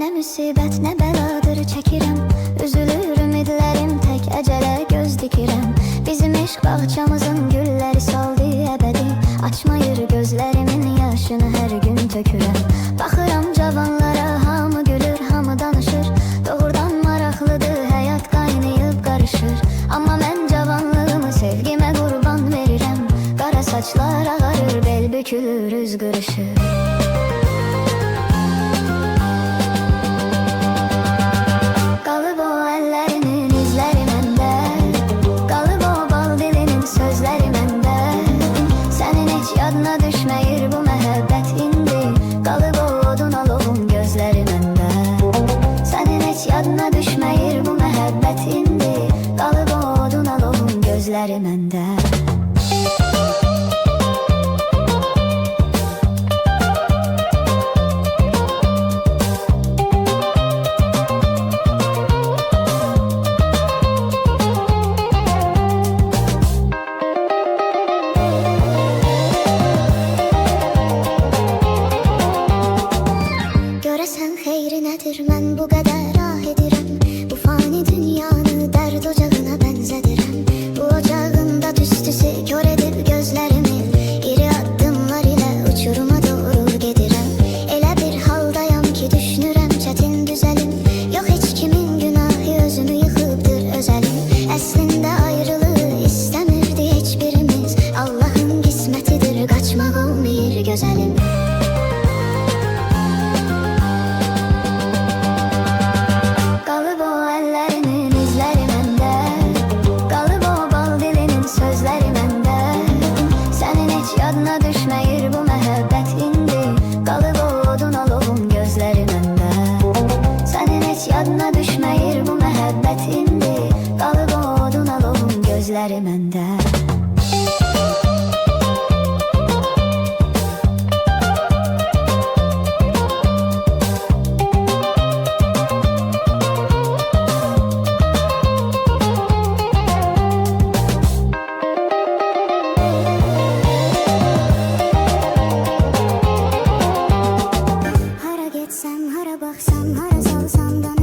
Nə müsibət, nə bəladır çəkirəm. Üzülür ümidlərim, tək əcələ göz dikirəm. Bizim eşq bağçamızın gülləri saldı əbədi. Açmayır gözlərimin yaşını hər gün tökürəm. Baxıram cavanlara, hamı gülür, hamı danışır. Doğrudan maraqlıdır, həyat qaynayıb qarışır. Amma mən cavanlığımı sevgimə qurban verirəm. Qara saçlar ağarır, bel bükülür, üz qırışır. Qalıb o əllərinin izləri məndə, qalıb o bal dilinin sözləri məndə. Sənin heç yadına düşməyir bu məhəbbət indi. Qalıb o odun alovun gözləri məndə. Sənin heç yadına düşməyir bu məhəbbət indi. Qalıb o odun alovun gözləri məndə. Görəsən xeyri nədir, mən bu qədər ah edirəm. Bu fani dünyanı dərd ocağına bənzədirəm. Bu ocağında tüstüsü kör edib gözlərimi. İri addımlar ilə uçuruma doğru gedirəm. Elə bir haldayam ki düşünürəm çətin düzəlim. Yox heç kimin günahı, özümü yıxıbdır özəlim. Əslində ayrılığı istəmirdi heç birimiz. Allahın qismətidir, qaçmaq olmayır gözəlim. Yadına düşməyir bu məhəbbət indi. Qalıb o odun alovun gözləri məndə. Sənin heç yadına düşməyir bu məhəbbət indi. Qalıb o odun alovun gözləri məndə. Hara getsəm, hara baxsam, hara salsam da